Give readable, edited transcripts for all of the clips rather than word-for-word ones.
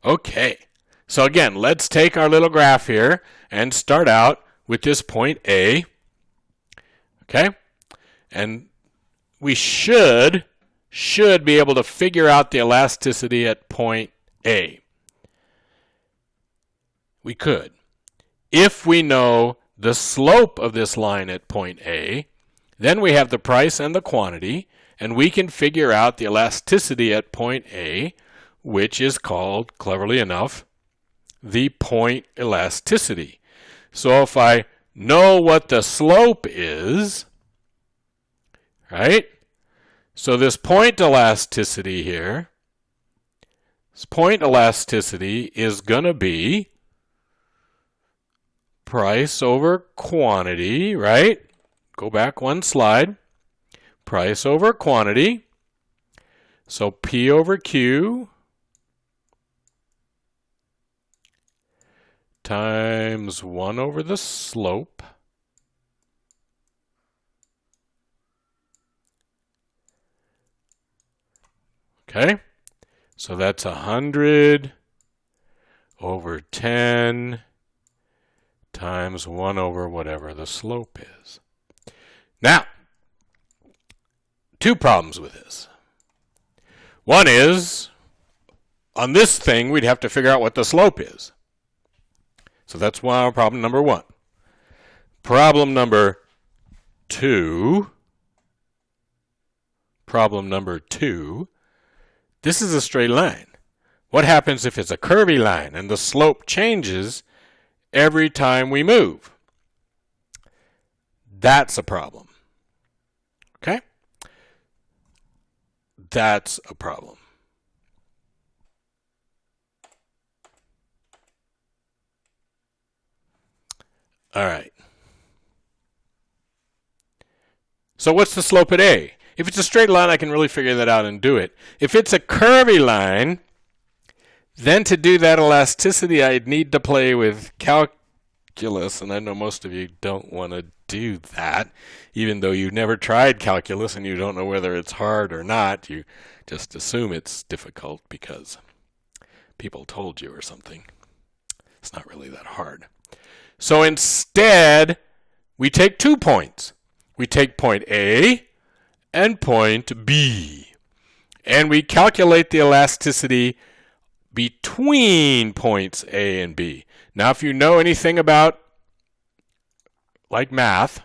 Okay, so again, let's take our little graph here and start out with this point A. Okay, and we should be able to figure out the elasticity at point A. We could. If we know the slope of this line at point A, then we have the price and the quantity, and we can figure out the elasticity at point A, which is called, cleverly enough, the point elasticity. So if I know what the slope is, right? So this point elasticity here, this point elasticity is going to be price over quantity, right? Go back one slide. Price over quantity. So P over Q times 1 over the slope. Okay, so that's 100 over 10 times 1 over whatever the slope is. Now, two problems with this. One is, on this thing, we'd have to figure out what the slope is. So that's problem number one. Problem number two, this is a straight line. What happens if it's a curvy line and the slope changes every time we move? That's a problem. Okay? That's a problem. All right. So what's the slope at A? If it's a straight line, I can really figure that out and do it. If it's a curvy line, then to do that elasticity, I'd need to play with calculus, and I know most of you don't want to do that, even though you've never tried calculus and you don't know whether it's hard or not. You just assume it's difficult because people told you or something. It's not really that hard. So instead, we take 2 points. We take point A and point B. And we calculate the elasticity between points A and B. Now, if you know anything about, like, math,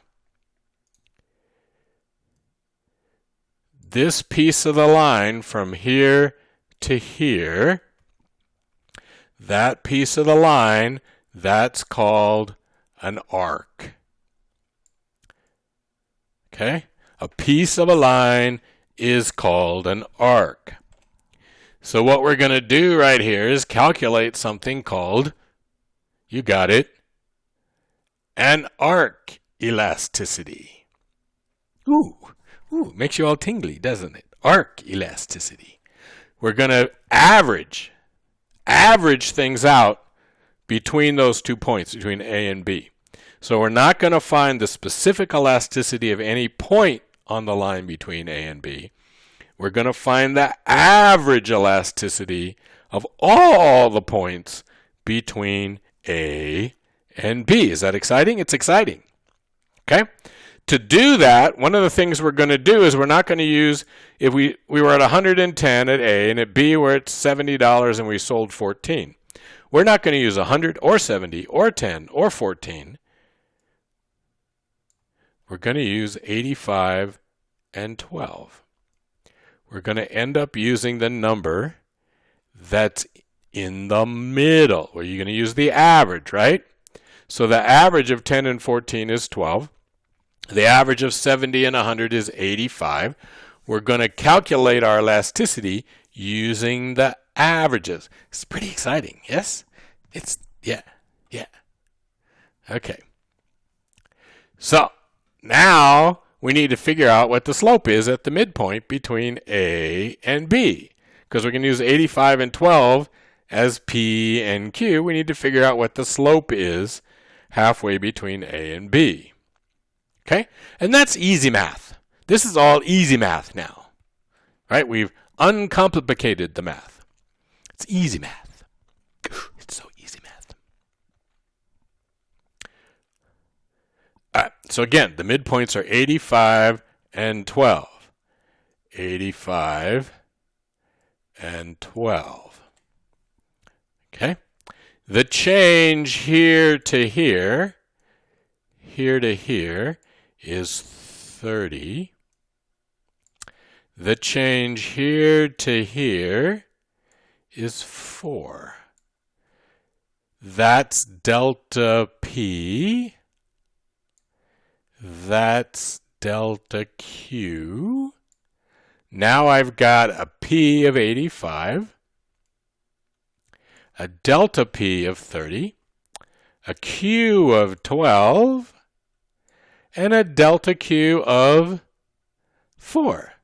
this piece of the line from here to here, that piece of the line, that's called an arc. Okay? A piece of a line is called an arc. So what we're going to do right here is calculate something called, you got it, an arc elasticity. Ooh, makes you all tingly, doesn't it? Arc elasticity. We're going to average things out between those 2 points, between A and B. So we're not going to find the specific elasticity of any point on the line between A and B. We're going to find the average elasticity of all the points between A and B. Is that exciting? It's exciting. Okay? To do that, one of the things we're going to do is we're not going to use, if we were at 110 at A and at B we're at $70 and we sold 14. We're not going to use 100 or 70 or 10 or 14. We're going to use 85 and 12. We're going to end up using the number that's in the middle, where you're going to use the average, right? So the average of 10 and 14 is 12. The average of 70 and 100 is 85. We're going to calculate our elasticity using the averages. It's pretty exciting, yes? Yeah. Okay. So now we need to figure out what the slope is at the midpoint between A and B. Because we're going to use 85 and 12 as P and Q, we need to figure out what the slope is halfway between A and B. Okay? And that's easy math. This is all easy math now. Right? We've uncomplicated the math. It's easy math. All right, so again, the midpoints are 85 and 12. 85 and 12. Okay? The change here to here to here, is 30. The change here to here is 4. That's delta P. That's delta Q. Now I've got a P of 85, a delta P of 30, a Q of 12, and a delta Q of 4.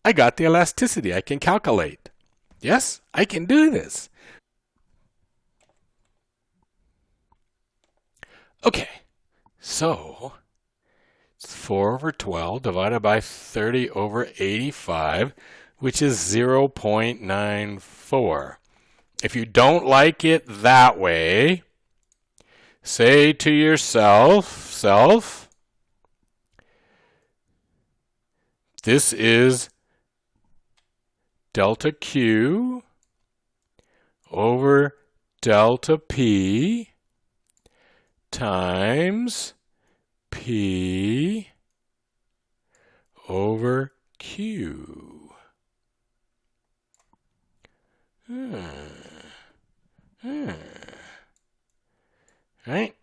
I got the elasticity. I can calculate. Yes, I can do this. Okay, so it's 4 over 12 divided by 30 over 85, which is 0.94. If you don't like it that way, say to yourself, this is delta Q over delta P times P over Q. Right?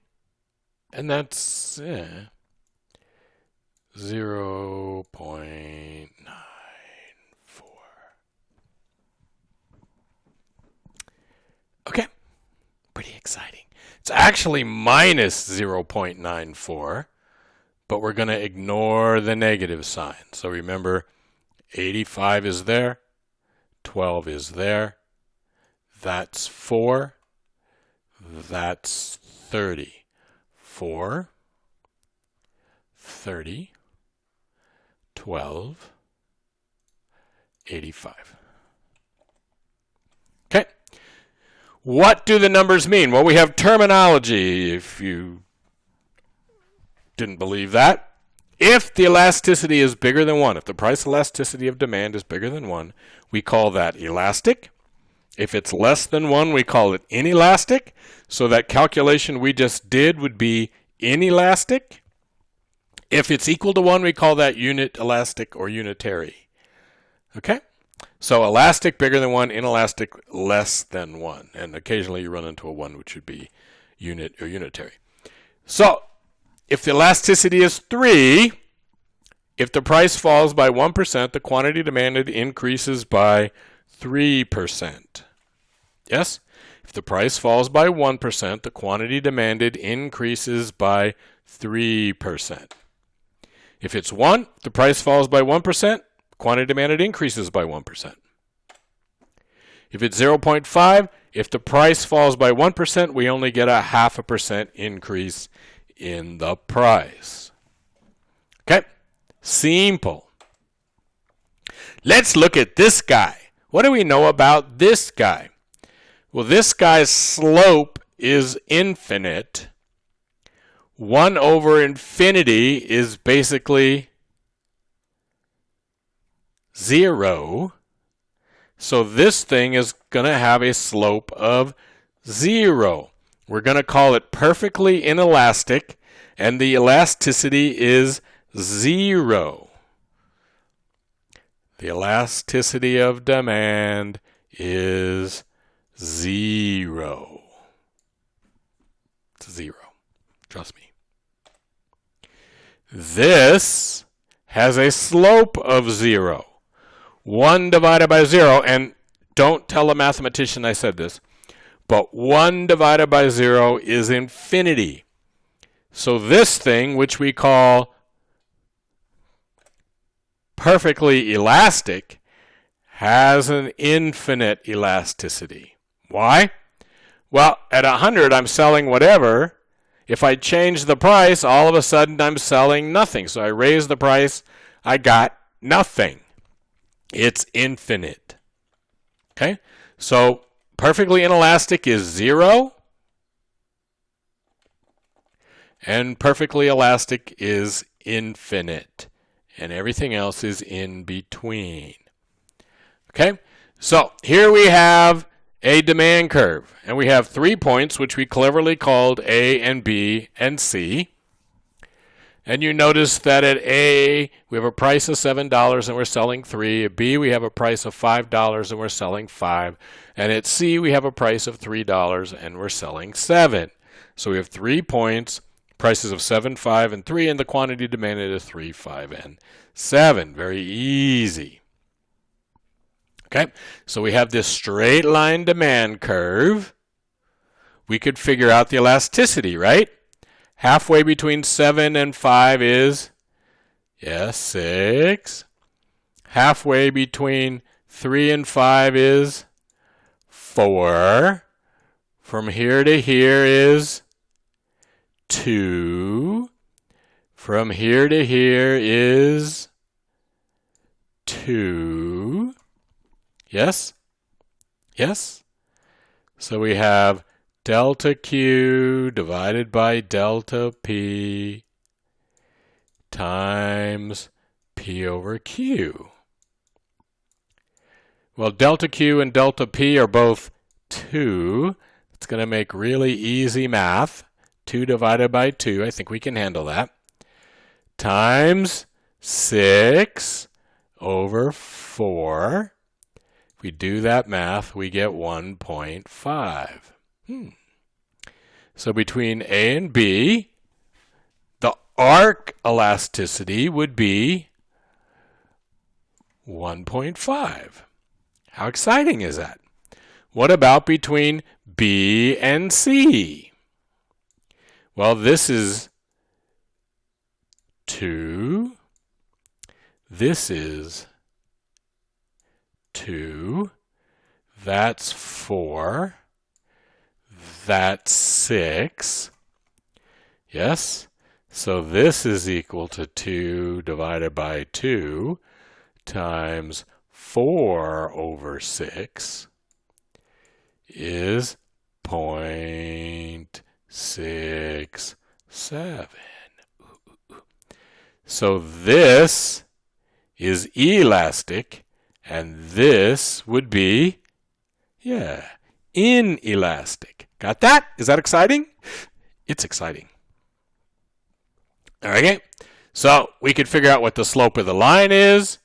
And that's 0.94. Okay, pretty exciting. It's actually minus 0.94, but we're going to ignore the negative sign. So remember, 85 is there, 12 is there, that's 4, that's 30. 4, 30, 12, 85. Okay. What do the numbers mean? Well, we have terminology, if you didn't believe that. If the elasticity is bigger than 1, if the price elasticity of demand is bigger than 1, we call that elastic. If it's less than 1, we call it inelastic. So that calculation we just did would be inelastic. If it's equal to 1, we call that unit elastic or unitary. Okay? So elastic bigger than 1, inelastic less than 1. And occasionally you run into a 1, which would be unit or unitary. So if the elasticity is 3, if the price falls by 1%, the quantity demanded increases by 3%. Yes? If the price falls by 1%, the quantity demanded increases by 3%. If it's 1, the price falls by 1%, quantity demanded increases by 1%. If it's 0.5, if the price falls by 1%, we only get a 0.5% increase in the price. Okay? Simple. Let's look at this guy. What do we know about this guy? Well, this guy's slope is infinite. 1 over infinity is basically 0. So this thing is going to have a slope of 0. We're going to call it perfectly inelastic, and the elasticity is 0. The elasticity of demand is 0. It's 0. Trust me. This has a slope of 0. 1 divided by 0, and don't tell a mathematician I said this, but 1 divided by 0 is infinity. So this thing, which we call perfectly elastic, has an infinite elasticity. Why? Well, at 100, I'm selling whatever. If I change the price, all of a sudden I'm selling nothing. So I raise the price, I got nothing. It's infinite. Okay? So perfectly inelastic is 0. And perfectly elastic is infinite. And everything else is in between. Okay? So here we have a demand curve. And we have 3 points, which we cleverly called A and B and C. And you notice that at A, we have a price of $7 and we're selling 3. At B, we have a price of $5 and we're selling 5. And at C, we have a price of $3 and we're selling 7. So we have 3 points, prices of 7, 5, and 3, and the quantity demanded is 3, 5, and 7. Very easy. Okay, so we have this straight line demand curve. We could figure out the elasticity, right? Halfway between 7 and 5 is, yes, 6. Halfway between 3 and 5 is 4. From here to here is 2. From here to here is 2. Yes? Yes? So we have delta Q divided by delta P times P over Q. Well, delta Q and delta P are both 2. It's going to make really easy math. 2 divided by 2, I think we can handle that, times 6 over 4. If we do that math, we get 1.5. So between A and B, the arc elasticity would be 1.5. How exciting is that? What about between B and C? Well, this is 2. This is 2. That's 4. That's 6. Yes? So this is equal to 2 divided by 2 times 4 over 6 is 0.67. So this is elastic, and this would be, inelastic. Got that? Is that exciting? It's exciting. Okay, so we could figure out what the slope of the line is.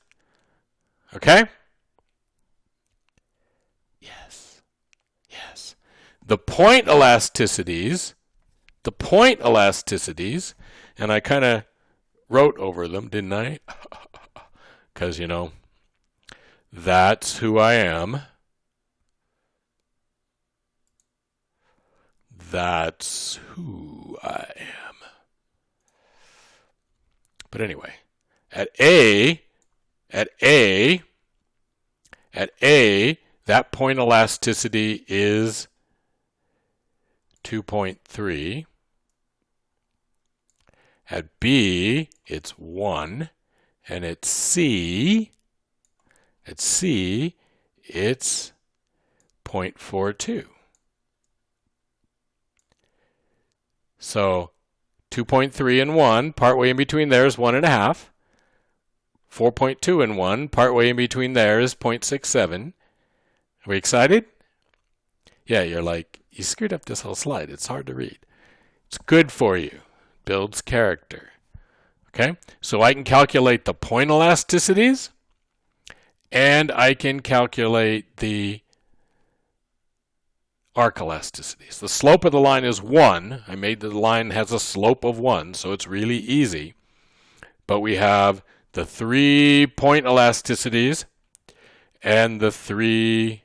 Okay? Yes. Yes. The point elasticities, and I kind of wrote over them, didn't I? Because, that's who I am. That's who I am. But anyway, at A, that point elasticity is 2.3. At B, it's 1. And at C, it's 0.42. So 2.3 and 1, partway in between there is 1.5. 4.2 and 1, partway in between there is 0.67. Are we excited? Yeah, you're like, you screwed up this whole slide. It's hard to read. It's good for you. Builds character. Okay, so I can calculate the point elasticities, and I can calculate the arc elasticities. The slope of the line is 1. I made the line has a slope of 1, so it's really easy. But we have the 3 point elasticities and the 3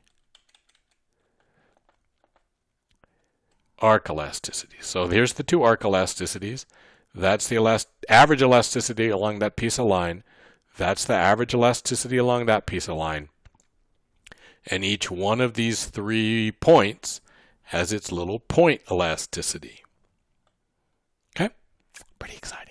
arc elasticities. So here's the 2 arc elasticities. That's the average elasticity along that piece of line. That's the average elasticity along that piece of line. And each one of these 3 points has its little point elasticity. Okay? Pretty exciting.